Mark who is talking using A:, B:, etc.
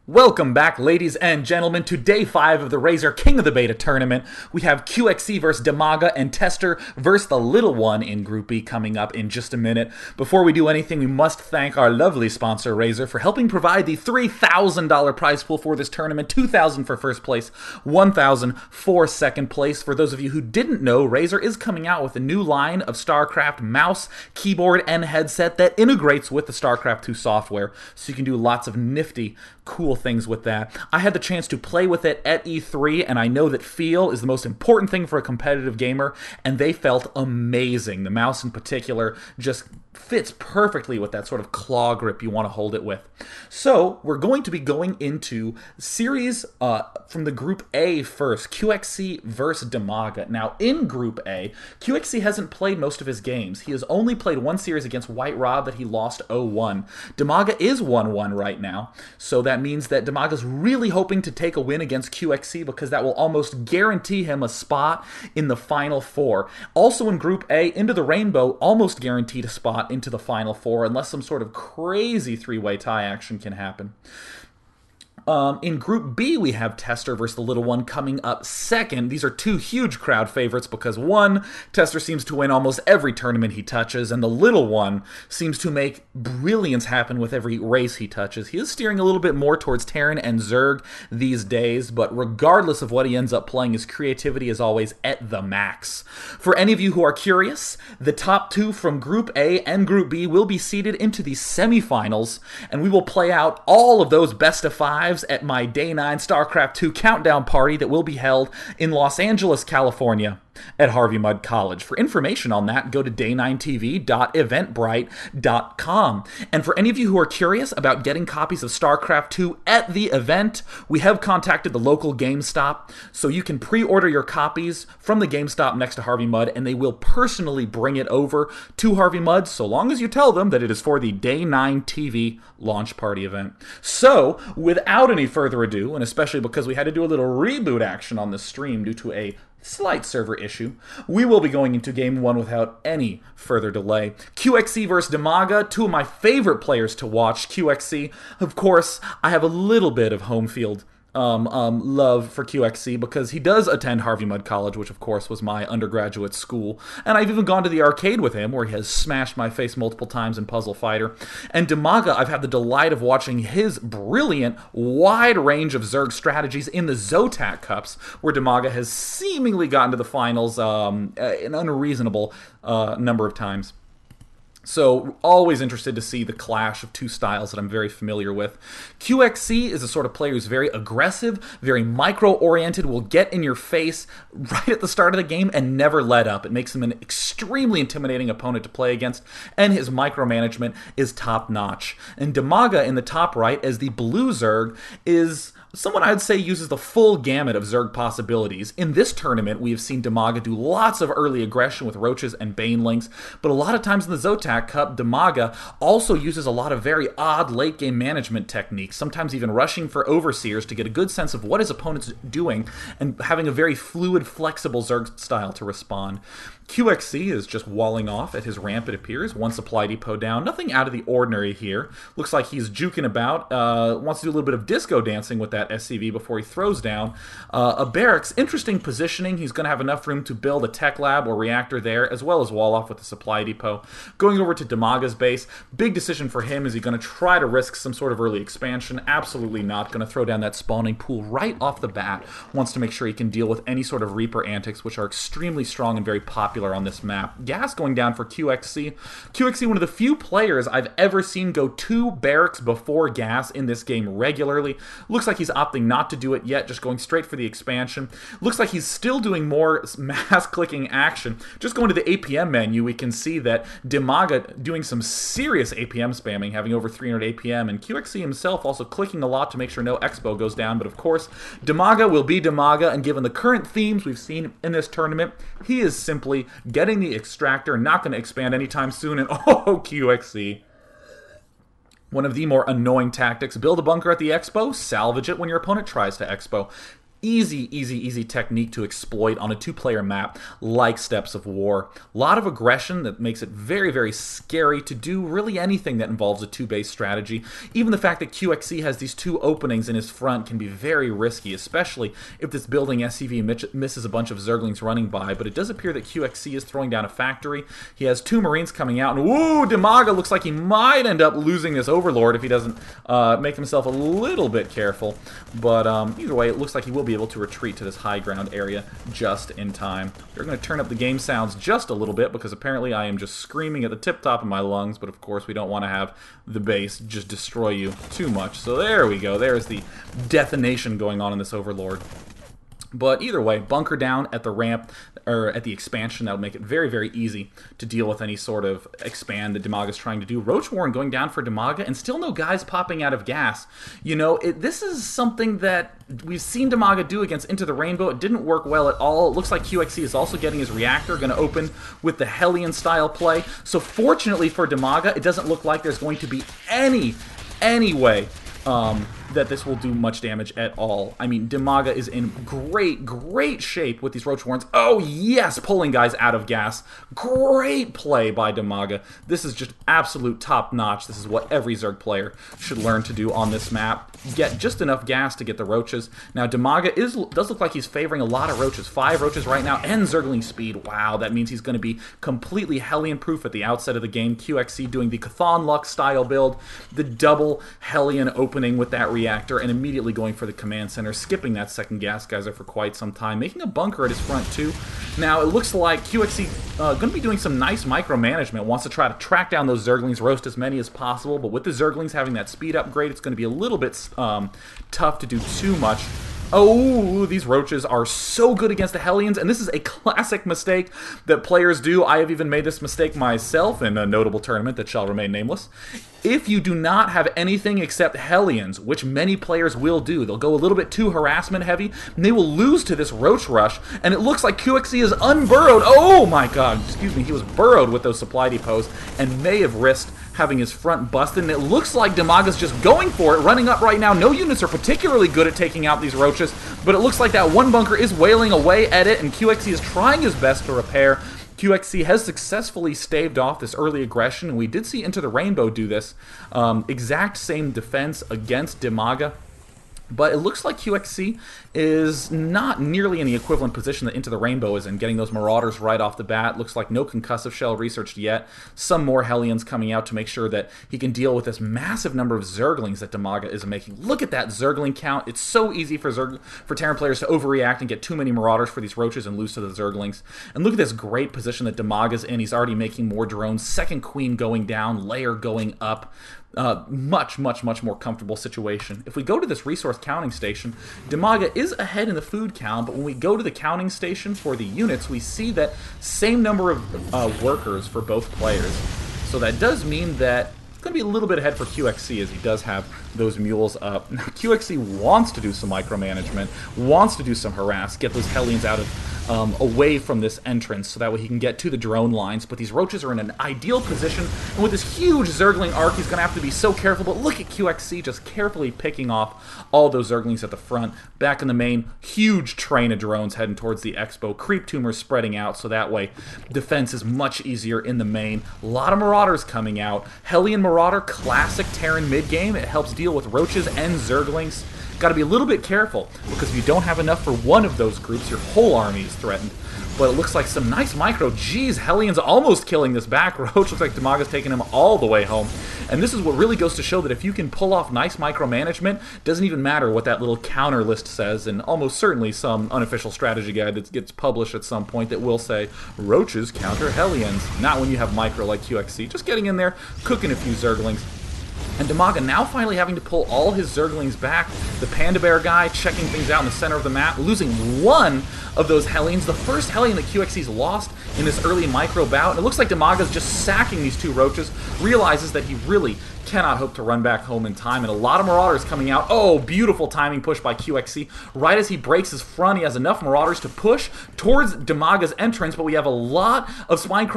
A: Welcome back, ladies and gentlemen, to Day 5 of the Razor King of the Beta tournament. We have QXC versus DIMAGA and Tester versus the Little One in Group B coming up in just a minute. Before we do anything, we must thank our lovely sponsor, Razor, for helping provide the $3,000 prize pool for this tournament. $2,000 for first place, $1,000 for second place. For those of you who didn't know, Razor is coming out with a new line of Starcraft mouse, keyboard, and headset that integrates with the Starcraft 2 software, so you can do lots of nifty, cool things with that. I had the chance to play with it at E3, and I know that feel is the most important thing for a competitive gamer, and they felt amazing. The mouse in particular just fits perfectly with that sort of claw grip you want to hold it with. So we're going to be going into series from the Group A first, QXC versus DIMAGA. Now in Group A, QXC hasn't played most of his games. He has only played one series against White Rob that he lost 0-1. DIMAGA is 1-1 right now, so that means that DIMAGA's really hoping to take a win against QXC because that will almost guarantee him a spot in the Final Four. Also in Group A, Into the Rainbow almost guaranteed a spot into the Final Four unless some sort of crazy three-way tie action can happen. In Group B, we have Tester versus the Little One coming up second. These are two huge crowd favorites because, one, Tester seems to win almost every tournament he touches, and the Little One seems to make brilliance happen with every race he touches. He is steering a little bit more towards Terran and Zerg these days, but regardless of what he ends up playing, his creativity is always at the max. For any of you who are curious, the top two from Group A and Group B will be seeded into the semifinals, and we will play out all of those best of fives at my Day 9 StarCraft 2 countdown party that will be held in Los Angeles, California at Harvey Mudd College. For information on that, go to day9tv.eventbrite.com. And for any of you who are curious about getting copies of StarCraft 2 at the event, we have contacted the local GameStop, so you can pre-order your copies from the GameStop next to Harvey Mudd, and they will personally bring it over to Harvey Mudd, so long as you tell them that it is for the Day 9 TV launch party event. So, without any further ado, and especially because we had to do a little reboot action on this stream due to a slight server issue, we will be going into Game 1 without any further delay. QXC versus DIMAGA, two of my favorite players to watch. QXC, of course, I have a little bit of home field love for QXC because he does attend Harvey Mudd College, which of course was my undergraduate school, and I've even gone to the arcade with him where he has smashed my face multiple times in Puzzle Fighter. And DIMAGA, I've had the delight of watching his brilliant wide range of Zerg strategies in the Zotac Cups, where DIMAGA has seemingly gotten to the finals an unreasonable number of times. So, always interested to see the clash of two styles that I'm very familiar with. QXC is a sort of player who's very aggressive, very micro-oriented, will get in your face right at the start of the game and never let up. It makes him an extremely intimidating opponent to play against, and his micromanagement is top-notch. And DIMAGA in the top right, as the blue Zerg, is someone I'd say uses the full gamut of Zerg possibilities. In this tournament, we have seen DIMAGA do lots of early aggression with Roaches and Banelings, but a lot of times in the Zotac Cup, DIMAGA also uses a lot of very odd late-game management techniques, sometimes even rushing for Overseers to get a good sense of what his opponent's doing and having a very fluid, flexible Zerg style to respond. QXC is just walling off at his ramp, it appears. One supply depot down. Nothing out of the ordinary here. Looks like he's juking about. Wants to do a little bit of disco dancing with that SCV before he throws down a barracks. Interesting positioning. He's going to have enough room to build a tech lab or reactor there, as well as wall off with the supply depot. Going over to DIMAGA's base. Big decision for him. Is he going to try to risk some sort of early expansion? Absolutely not. Going to throw down that spawning pool right off the bat. Wants to make sure he can deal with any sort of Reaper antics, which are extremely strong and very popular on this map. Gas going down for QXC. QXC, one of the few players I've ever seen go 2 barracks before gas in this game regularly. Looks like he's opting not to do it yet, just going straight for the expansion. Looks like he's still doing more mass clicking action. Just going to the APM menu, we can see that DIMAGA doing some serious APM spamming, having over 300 APM, and QXC himself also clicking a lot to make sure no expo goes down. But of course, DIMAGA will be DIMAGA, and given the current themes we've seen in this tournament, he is simply getting the extractor, not going to expand anytime soon, and oh, QXC. One of the more annoying tactics, build a bunker at the expo, salvage it when your opponent tries to expo. Easy, easy, easy technique to exploit on a two-player map like Steps of War. A lot of aggression that makes it very, very scary to do really anything that involves a two-base strategy. Even the fact that QXC has these two openings in his front can be very risky, especially if this building SCV misses a bunch of Zerglings running by. But it does appear that QXC is throwing down a factory. He has two Marines coming out, and woo, DIMAGA looks like he might end up losing this Overlord if he doesn't make himself a little bit careful. But either way, it looks like he will be able to retreat to this high ground area just in time. We're going to turn up the game sounds just a little bit because apparently I am just screaming at the tip top of my lungs, but of course we don't want to have the base just destroy you too much. So there we go. There's the detonation going on in this Overlord. But either way, bunker down at the ramp, or at the expansion. That'll make it very, very easy to deal with any sort of expand that DIMAGA's trying to do. Roach Warren going down for DIMAGA, and still no guys popping out of gas. You know, this is something that we've seen DIMAGA do against Into the Rainbow. It didn't work well at all. It looks like QXC is also getting his reactor, going to open with the Hellion-style play. So fortunately for DIMAGA, it doesn't look like there's going to be any way that this will do much damage at all. I mean, DIMAGA is in great shape with these Roach Warrens. Oh, yes, pulling guys out of gas. Great play by DIMAGA. This is just absolute top-notch. This is what every Zerg player should learn to do on this map. Get just enough gas to get the Roaches. Now, DIMAGA does look like he's favoring a lot of Roaches. 5 Roaches right now, and Zergling speed. Wow, that means he's going to be completely Hellion-proof at the outset of the game. QXC doing the Chthon Lux style build, the double Hellion opening with that reactor, and immediately going for the command center, skipping that second gas geyser for quite some time, making a bunker at his front too. Now it looks like QXC going to be doing some nice micromanagement, wants to try to track down those Zerglings, roast as many as possible, but with the Zerglings having that speed upgrade, it's going to be a little bit tough to do too much. Oh, these Roaches are so good against the Hellions, and this is a classic mistake that players do. I have even made this mistake myself in a notable tournament that shall remain nameless. If you do not have anything except Hellions, which many players will do, they'll go a little bit too harassment heavy, and they will lose to this Roach rush, and it looks like QXC is unburrowed. Oh my god, excuse me, he was burrowed with those supply depots, and may have risked having his front busted, and it looks like DIMAGA's just going for it, running up right now. No units are particularly good at taking out these Roaches, but it looks like that one bunker is wailing away at it, and QXC is trying his best to repair. QXC has successfully staved off this early aggression, and we did see Into the Rainbow do this. Exact same defense against DIMAGA. But it looks like QXC is not nearly in the equivalent position that Into the Rainbow is in, getting those Marauders right off the bat. Looks like no concussive shell researched yet. Some more Hellions coming out to make sure that he can deal with this massive number of Zerglings that DIMAGA is making. Look at that Zergling count. It's so easy for Terran players to overreact and get too many Marauders for these Roaches and lose to the Zerglings. And look at this great position that DIMAGA's in. He's already making more drones. Second Queen going down, layer going up. Much more comfortable situation. If we go to this resource counting station, DIMAGA is ahead in the food count, but when we go to the counting station for the units, we see that same number of workers for both players. So that does mean that it's going to be a little bit ahead for QXC, as he does have those mules up. Now, QXC wants to do some micromanagement, wants to do some harass, get those Hellions out of away from this entrance, so that way he can get to the drone lines. But these Roaches are in an ideal position, and with this huge Zergling arc, he's going to have to be so careful. But look at QXC just carefully picking off all those Zerglings at the front. Back in the main, huge train of drones heading towards the expo. Creep tumors spreading out, so that way defense is much easier in the main. A lot of Marauders coming out. Hellion Marauder, classic Terran mid-game. It helps deal with Roaches and Zerglings. Got to be a little bit careful, because if you don't have enough for one of those groups, your whole army is threatened. But it looks like some nice micro. Geez, Hellion's almost killing this back Roach. Looks like DIMAGA's taking him all the way home. And this is what really goes to show that if you can pull off nice micromanagement, doesn't even matter what that little counter list says, and almost certainly some unofficial strategy guide that gets published at some point that will say, Roaches counter Hellions. Not when you have micro like QXC. Just getting in there, cooking a few Zerglings. And DIMAGA now finally having to pull all his Zerglings back. The Panda Bear guy checking things out in the center of the map, losing one of those Hellions. The first Hellion that QXC's lost in this early micro bout. And it looks like DIMAGA's just sacking these two Roaches, realizes that he really cannot hope to run back home in time, and a lot of Marauders coming out. Oh, beautiful timing push by QXC. Right as he breaks his front, he has enough Marauders to push towards DIMAGA's entrance, but we have a lot of Spine